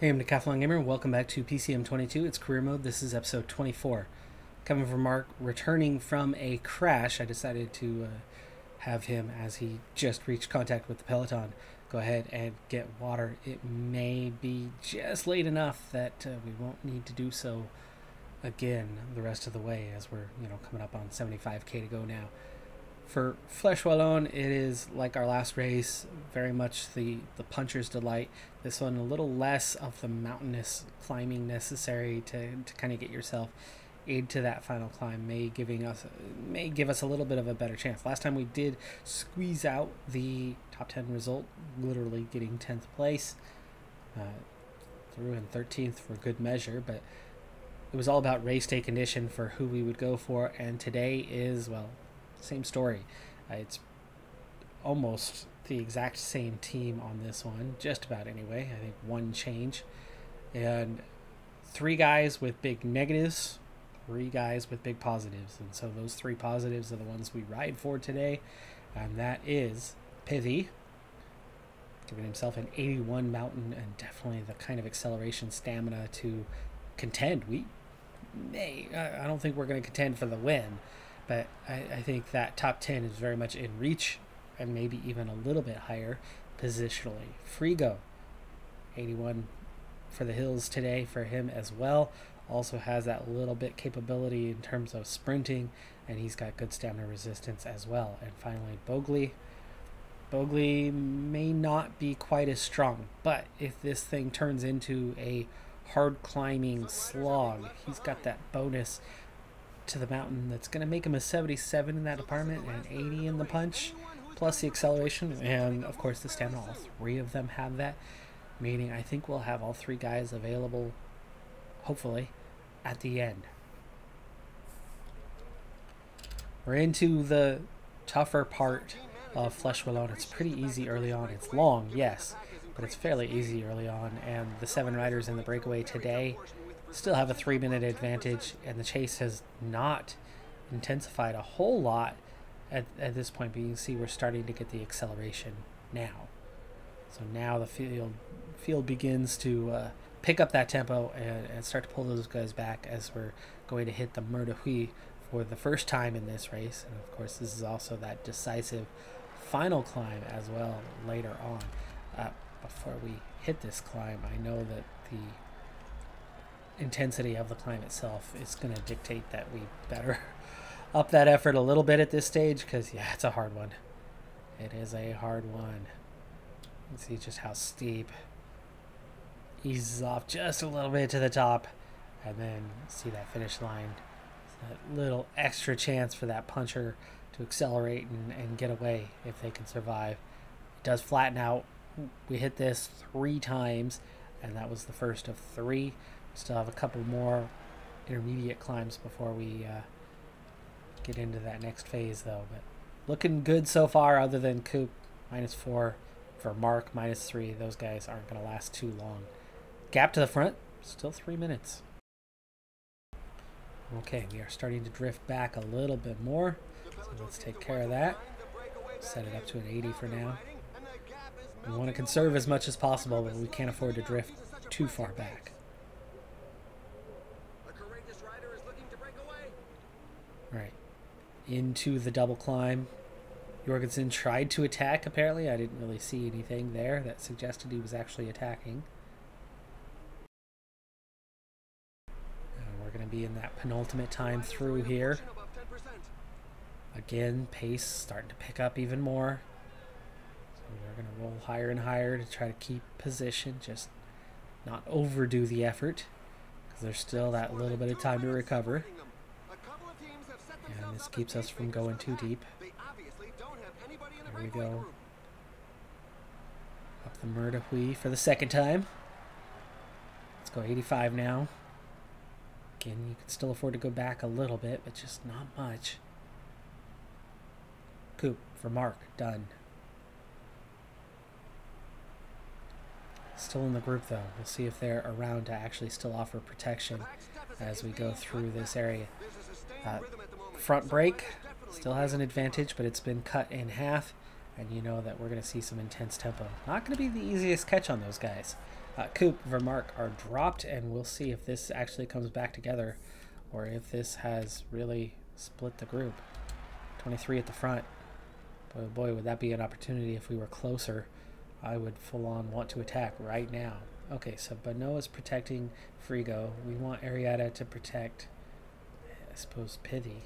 Hey, I'm Decathlon Gamer. Welcome back to PCM22. It's career mode. This is episode 24. Coming from Mark, returning from a crash. I decided to have him, as he just reached contact with the Peloton, go ahead and get water. It may be just late enough that we won't need to do so again the rest of the way, as we're coming up on 75k to go now. For Flèche Wallonne, it is like our last race, very much the puncher's delight. This one a little less of the mountainous climbing necessary to kind of get yourself into that final climb, may give us a little bit of a better chance. Last time we did squeeze out the top 10 result, literally getting 10th place, through in 13th for good measure, but it was all about race day condition for who we would go for, and today is, well, same story. It's almost the exact same team on this one, just about anyway. I think one change, and 3 guys with big negatives, 3 guys with big positives, and so those 3 positives are the ones we ride for today, and that is Pithy, giving himself an 81 mountain and definitely the kind of acceleration stamina to contend. I don't think we're going to contend for the win, but I think that top 10 is very much in reach, and maybe even a little bit higher positionally. Frigo, 81 for the hills today for him as well. Also has that little bit capability in terms of sprinting, and he's got good stamina resistance as well. And finally, Bogley may not be quite as strong, but if this thing turns into a hard climbing slog, he's got that bonus to the mountain that's going to make him a 77 in that department and 80 in the punch, plus the acceleration, and of course the stamina. All 3 of them have that, meaning I think we'll have all 3 guys available, hopefully, at the end. We're into the tougher part of Flèche Wallonne. It's pretty easy early on. It's long, yes, but it's fairly easy early on, and the 7 riders in the breakaway today still have a 3-minute advantage, and the chase has not intensified a whole lot at this point, but you can see we're starting to get the acceleration now. So now the field begins to pick up that tempo and start to pull those guys back as we're going to hit the Mur de Huy for the first time in this race. And of course, this is also that decisive final climb as well later on. Before we hit this climb, I know that the intensity of the climb itself is going to dictate that we better up that effort a little bit at this stage, because yeah, it's a hard one. It is a hard one. Let's see just how steep. Eases off just a little bit to the top, and then see that finish line. That little extra chance for that puncher to accelerate and get away if they can survive. It does flatten out. We hit this 3 times, and that was the first of 3. Still have a couple more intermediate climbs before we get into that next phase, though. But looking good so far, other than Coop, -4. For Mark, -3. Those guys aren't going to last too long. Gap to the front, still 3 minutes. Okay, we are starting to drift back a little bit more, so let's take care of that. Set it up to an 80 for now. We want to conserve as much as possible, but we can't afford to drift too far back. Right, into the double climb. Jorgensen tried to attack, apparently. I didn't really see anything there that suggested he was actually attacking. And we're going to be in that penultimate time through here. Again, pace starting to pick up even more. So we're going to roll higher and higher to try to keep position, just not overdo the effort, because there's still that little bit of time to recover. And this keeps us from going too deep. There we go. Up the Mur de Huy for the 2nd time. Let's go 85 now. Again, you can still afford to go back a little bit, but just not much. Coop for Mark, done. Still in the group, though. We'll see if they're around to actually still offer protection as we go through this area. Front brake still has an advantage, but it's been cut in half, and you know that we're going to see some intense tempo. Not going to be the easiest catch on those guys. Coop, Vermark are dropped, and we'll see if this actually comes back together or if this has really split the group. 23 at the front. But oh boy, would that be an opportunity if we were closer. I would full on want to attack right now. Okay, so Bano is protecting Frigo. We want Arietta to protect, I suppose, Pithy,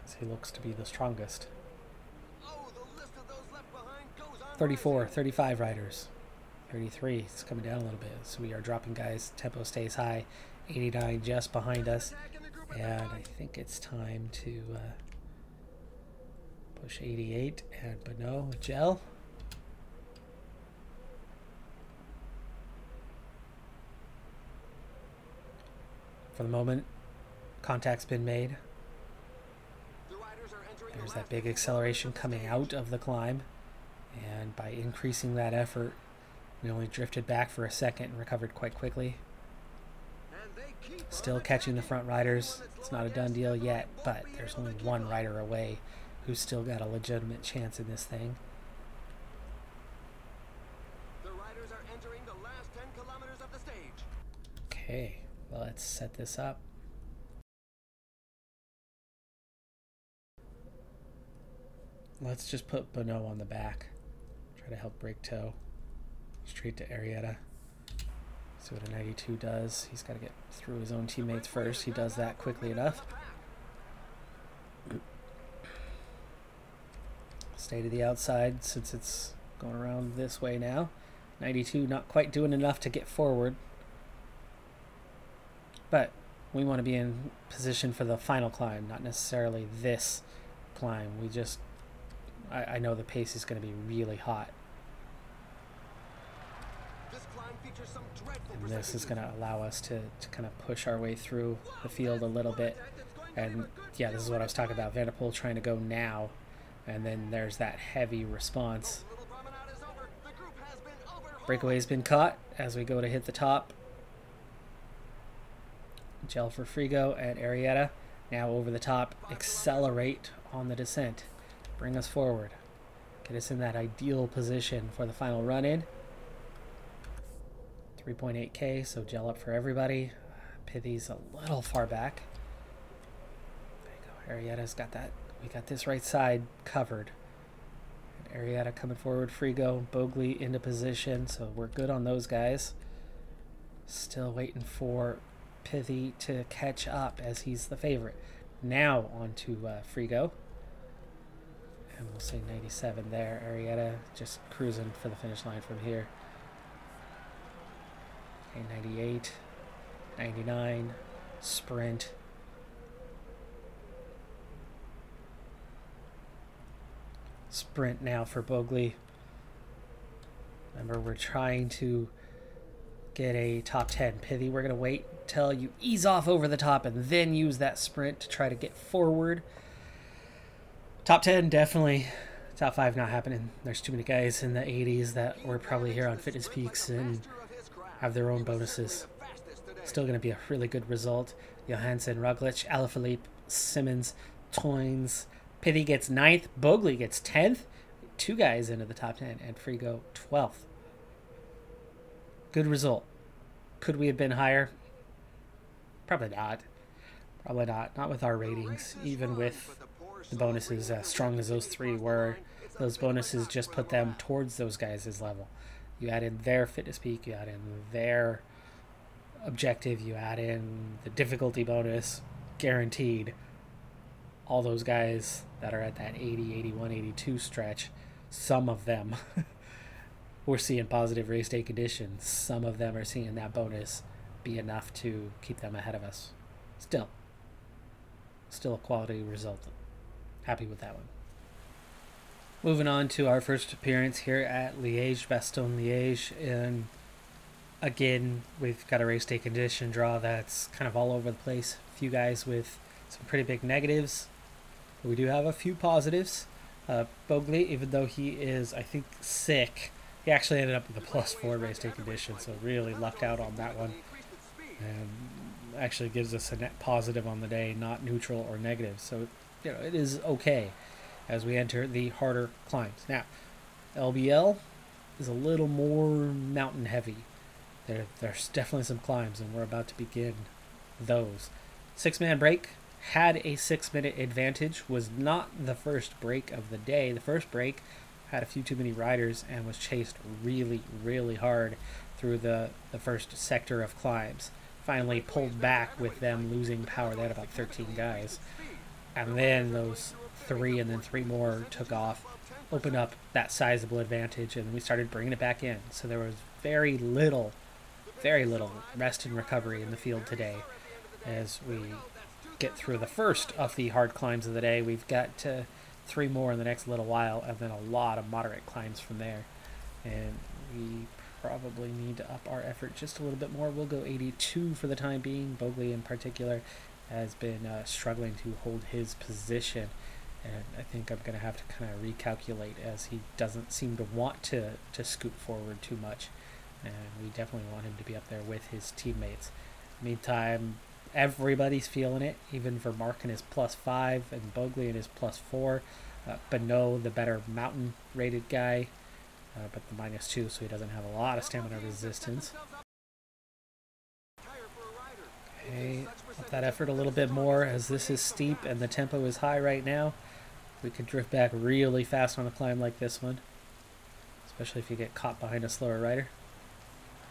as he looks to be the strongest. 34, 35 riders. 33, it's coming down a little bit, so we are dropping guys. Tempo stays high. 89 just behind us, and I think it's time to push 88 and Bano with Gel. For the moment, contact's been made. There's that big acceleration coming out of the climb, and by increasing that effort, we only drifted back for a second and recovered quite quickly. Still catching the front riders. It's not a done deal yet, but there's only one rider away who's still got a legitimate chance in this thing. The riders are entering the last 10 kilometers of the stage. Okay, well, let's set this up. Let's just put Bano on the back. Try to help break toe. Straight to Arietta. See what a 92 does. He's got to get through his own teammates first. He does that quickly enough. Stay to the outside since it's going around this way now. 92 not quite doing enough to get forward. But we want to be in position for the final climb, not necessarily this climb. We just... I know the pace is going to be really hot. And this is going to allow us to kind of push our way through the field a little bit. And yeah, this is what I was talking about. Vanderpool trying to go now. And then there's that heavy response. Breakaway's been caught as we go to hit the top. Gel for Frigo and Arietta. Now over the top. Accelerate on the descent. Bring us forward. Get us in that ideal position for the final run-in. 3.8k, so Gel up for everybody. Pithy's a little far back. There you go. Arietta's got that. We got this right side covered. And Arietta coming forward. Frigo, Bogley into position, so we're good on those guys. Still waiting for Pithy to catch up as he's the favorite. Now on to Frigo. And we'll say 97 there. Arietta just cruising for the finish line from here. Okay, 98, 99, sprint. Sprint now for Bogley. Remember, we're trying to get a top 10. Pithy, we're going to wait till you ease off over the top and then use that sprint to try to get forward. Top 10, definitely. Top 5, not happening. There's too many guys in the 80s that were probably here on Fitness Peaks and have their own bonuses. Still going to be a really good result. Johansson, Roglic, Alaphilippe, Simmons, Toynes. Pithy gets 9th. Bogley gets 10th. 2 guys into the top 10. And Frigo 12th. Good result. Could we have been higher? Probably not. Probably not. Not with our ratings. Even with the bonuses as strong as those 3 were, those bonuses just put them towards those guys' level. You add in their fitness peak, you add in their objective, you add in the difficulty bonus, guaranteed. All those guys that are at that 80, 81, 82 stretch, some of them we're seeing positive race day conditions. Some of them are seeing that bonus be enough to keep them ahead of us. Still a quality result. Happy with that one. Moving on to our first appearance here at Liège, Bastogne-Liège, and again, we've got a race day condition draw that's kind of all over the place. A few guys with some pretty big negatives, but we do have a few positives. Bogley, even though he is, I think, sick, he actually ended up with a +4 race day condition, so really lucked out on that one. And actually gives us a net positive on the day, not neutral or negative. So, you know, it is okay as we enter the harder climbs. Now, LBL, is a little more mountain heavy. There's definitely some climbs, and we're about to begin those. 6-man break. Had a 6-minute advantage. Was not the first break of the day. The first break had a few too many riders and was chased really, really hard through the first sector of climbs. Finally pulled back with them losing power. They had about 13 guys. And then those 3 and then 3 more took off, opened up that sizable advantage, and we started bringing it back in. So there was very little rest and recovery in the field today as we get through the first of the hard climbs of the day. We've got 3 more in the next little while, and then a lot of moderate climbs from there. And we probably need to up our effort just a little bit more. We'll go 82 for the time being. Bogley in particular has been struggling to hold his position, and I think I'm going to have to kind of recalculate as he doesn't seem to want to scoot forward too much, and we definitely want him to be up there with his teammates. Meantime, everybody's feeling it, even for Mark and his +5 and Bogley and his +4. Beno, the better mountain rated guy, but the -2, so he doesn't have a lot of stamina resistance. Okay, up that effort a little bit more as this is steep and the tempo is high right now. We could drift back really fast on a climb like this one, especially if you get caught behind a slower rider.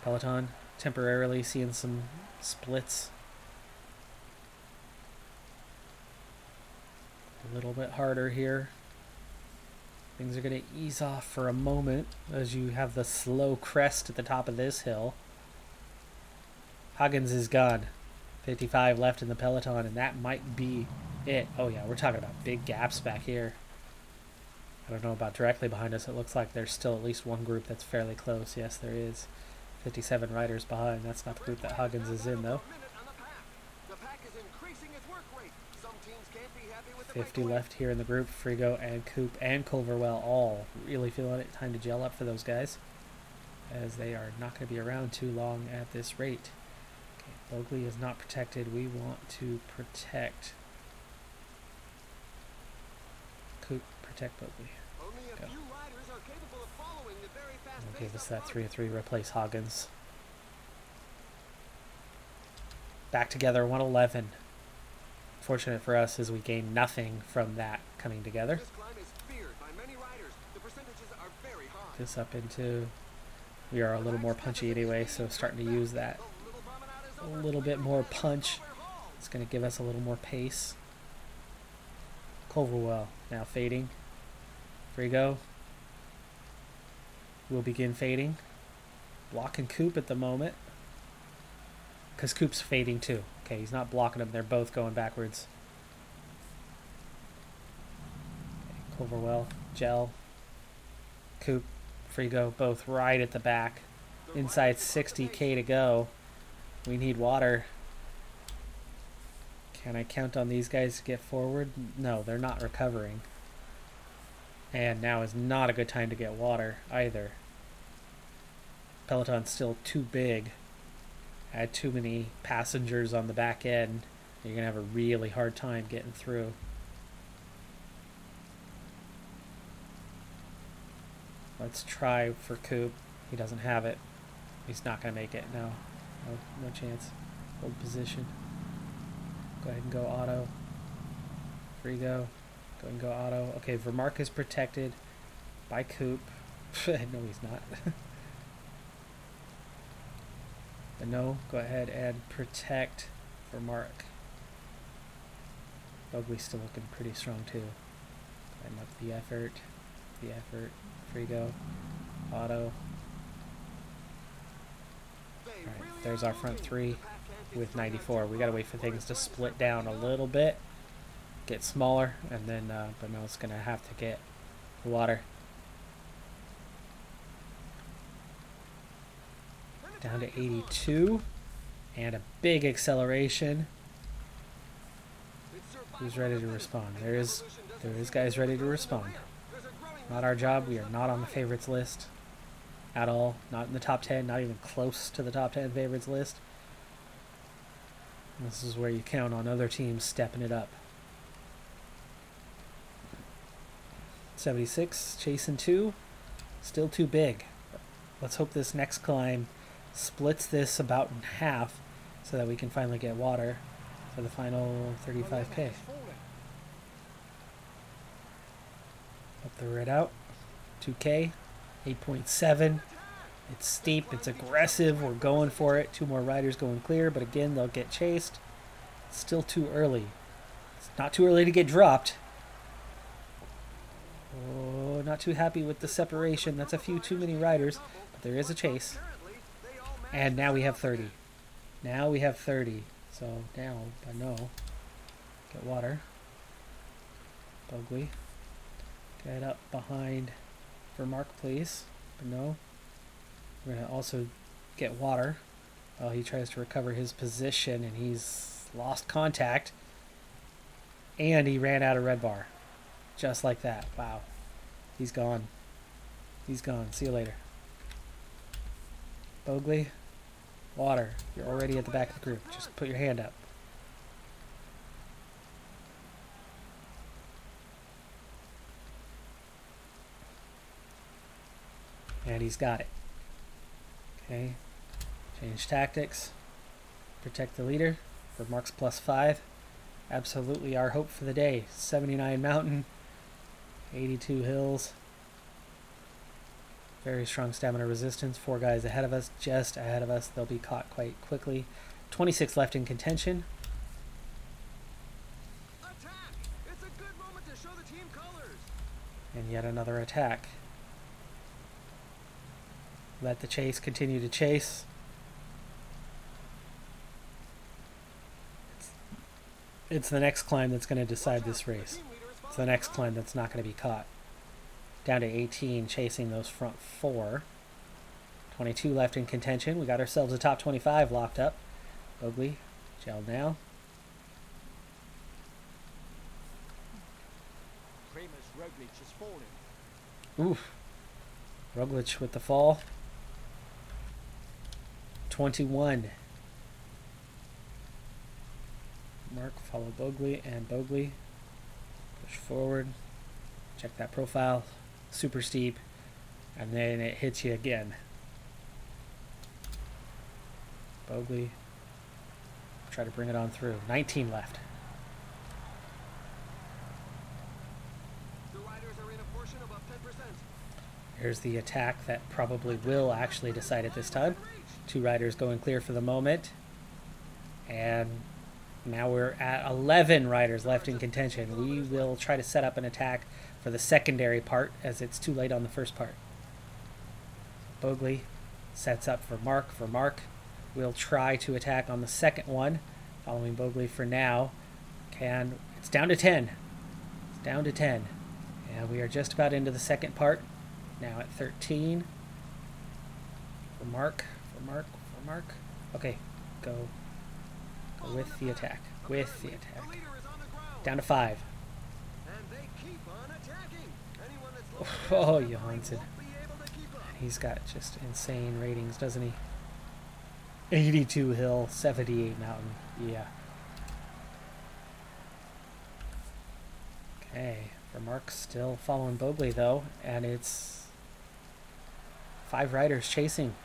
Peloton temporarily seeing some splits. A little bit harder here. Things are going to ease off for a moment as you have the slow crest at the top of this hill. Huggins is gone. 55 left in the Peloton, and that might be it. Oh yeah, we're talking about big gaps back here. I don't know about directly behind us. It looks like there's still at least one group that's fairly close. Yes, there is. 57 riders behind. That's not the group that Huggins is in, though. 50 left here in the group. Frigo and Coop and Culverwell all really feeling it. Time to gel up for those guys, as they are not going to be around too long at this rate. Okay, Bogley is not protected. We want to protect Coop. Protect Bogley. Go. We'll give us that 3-3. Replace Huggins. Back together, 111. Fortunate for us is we gain nothing from that coming together. This up into, we are a little more punchy anyway, so starting to use that a little bit more punch. It's going to give us a little more pace. Culverwell now fading. Frigo will begin fading. Blocking Coop at the moment, because Coop's fading too. Okay, he's not blocking them. They're both going backwards. Okay, Culverwell, Gel, Coop, Frigo, both right at the back. Inside 60k to go. We need water. Can I count on these guys to get forward? No, they're not recovering. And now is not a good time to get water either. Peloton's still too big. Had too many passengers on the back end. You're going to have a really hard time getting through. Let's try for Coop. He doesn't have it. He's not going to make it. No. No chance. Hold position. Go ahead and go auto. Frigo. Go ahead and go auto. Okay, Vermark is protected by Coop. No, he's not. But no, go ahead and protect Vermark. Bogley's still looking pretty strong too. Climb up the effort. Frigo. Auto. Alright, there's our front 3 with 94. We gotta wait for things to split down a little bit, get smaller, and then Beno's gonna have to get the water. Down to 82, and a big acceleration. Who's ready to respond? There is guys ready to respond. Not our job. We are not on the favorites list at all. Not in the top 10. Not even close to the top 10 favorites list. This is where you count on other teams stepping it up. 76, chasing 2. Still too big. Let's hope this next climb splits this about in half so that we can finally get water for the final 35k. Up the red out. 2k. 8.7. It's steep. It's aggressive. We're going for it. 2 more riders going clear, but again, they'll get chased. It's still too early. It's not too early to get dropped. Oh, not too happy with the separation. That's a few too many riders, but there is a chase. And now we have 30. Now we have 30. So now, but no. Get water. Bogey. Get up behind for Mark, please. But no. We're going to also get water. Well, he tries to recover his position, and he's lost contact. And he ran out of red bar. Just like that. Wow. He's gone. He's gone. See you later. Bogey. Water. You're already at the back of the group. Just put your hand up. And he's got it. Okay. Change tactics. Protect the leader for Mark's +5. Absolutely our hope for the day. 79 mountain. 82 hills. Very strong stamina resistance. 4 guys ahead of us. Just ahead of us. They'll be caught quite quickly. 26 left in contention. Attack! It's a good moment to show the team colors. And yet another attack. Let the chase continue to chase. It's the next climb that's going to decide this race. It's the next climb that's not going to be caught. Down to 18, chasing those front 4. 22 left in contention. We got ourselves a top 25 locked up. Bogey, gel now. Oof. Roglic with the fall. 21. Mark, follow Bogey, and Bogey. Push forward. Check that profile. Super steep. And then it hits you again. Bogey. Try to bring it on through. 19 left. The riders are in a portion above 10%. Here's the attack that probably will actually decide it this time. 2 riders going clear for the moment. And now we're at 11 riders left in contention. We will try to set up an attack for the secondary part as it's too late on the first part. Bogey sets up for Mark. We'll try to attack on the second one, following Bogey for now. It's down to 10. It's down to 10. And we are just about into the second part. Now at 13. For Mark. Okay, go with the attack. Down to 5. Oh, Johansson. He's got just insane ratings, doesn't he? 82 hill, 78 mountain. Yeah. Okay, for Mark still following Bogey though, and it's 5 riders chasing.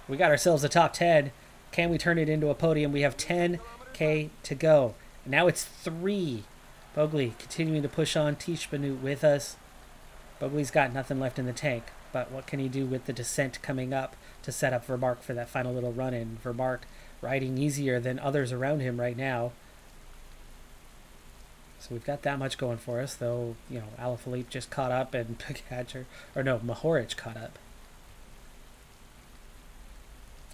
We got ourselves a top 10. Can we turn it into a podium? We have 10k to go. And now it's 3. Bogey continuing to push on. Tischbenut with us. Bogey's got nothing left in the tank, but what can he do with the descent coming up to set up Vermark for that final little run-in? Vermark riding easier than others around him right now. So we've got that much going for us, though, you know, Alaphilippe just caught up and Mohoric caught up.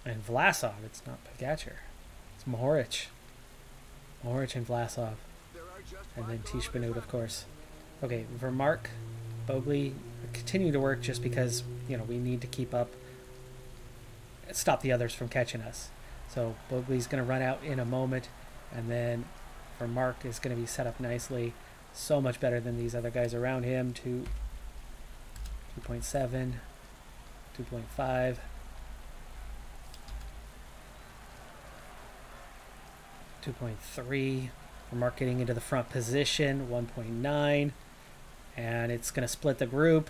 And Vlasov, it's not Pogacar. It's Mohoric. Mohoric and Vlasov. And then Tischbenut, of course. Okay, Vermark, Bogey continue to work just because, you know, we need to keep up, stop the others from catching us. So Bogey's going to run out in a moment, and then Vermark is going to be set up nicely. So much better than these other guys around him. 2.7, 2.5. 2.3. Vermark getting into the front position. 1.9. And it's going to split the group.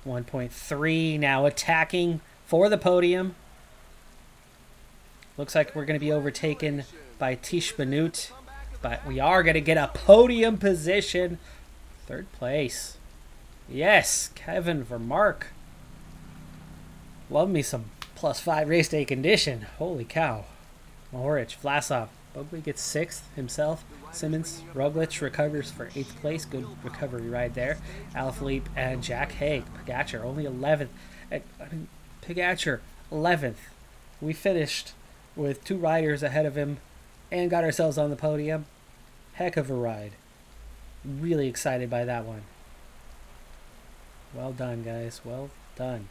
1.3 now attacking for the podium. Looks like we're going to be overtaken by Tish Benut, but we are going to get a podium position. 3rd place. Yes, Kevin Vermark. Love me some +5 race day condition. Holy cow. Mohoric, Vlasov. Bogley gets 6th himself. Simmons, Roglic recovers for 8th place. Good recovery ride there. Alaphilippe and Jack Haig. Pogacar only 11th. Pogacar 11th. We finished with 2 riders ahead of him and got ourselves on the podium. Heck of a ride. Really excited by that one. Well done, guys. Well done.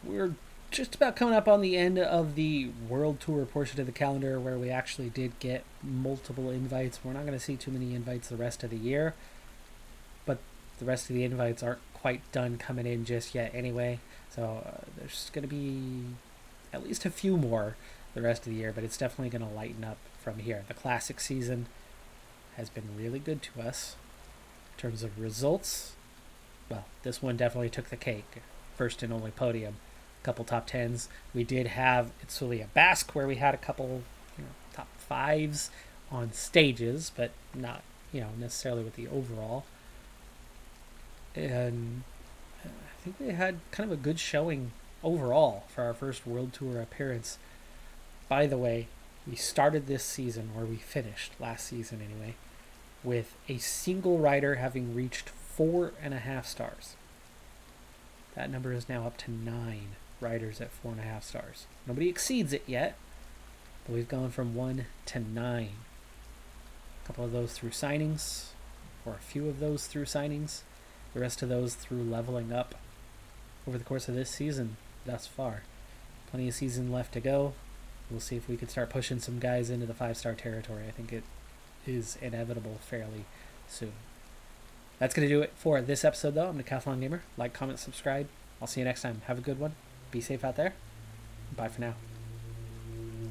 We're just about coming up on the end of the World Tour portion of the calendar where we actually did get multiple invites. We're not going to see too many invites the rest of the year, but the rest of the invites aren't quite done coming in just yet anyway. So there's going to be at least a few more the rest of the year, but it's definitely going to lighten up from here. The classic season has been really good to us in terms of results. Well, this one definitely took the cake. First and only podium. A couple top 10s. We did have Itzulia Basque where we had a couple top 5s on stages, but not necessarily with the overall. And I think we had kind of a good showing overall for our first World Tour appearance. By the way, we started this season, or we finished last season anyway, with a single rider having reached 4.5 stars. That number is now up to 9 riders at 4.5 stars. Nobody exceeds it yet, but we've gone from 1 to 9. A couple of those through signings, or a few of those through signings. The rest of those through leveling up over the course of this season thus far. Plenty of season left to go. We'll see if we can start pushing some guys into the 5-star territory. I think it is inevitable fairly soon. That's going to do it for this episode, though. I'm Decathlon Gamer. Like, comment, subscribe. I'll see you next time. Have a good one. Be safe out there. Bye for now.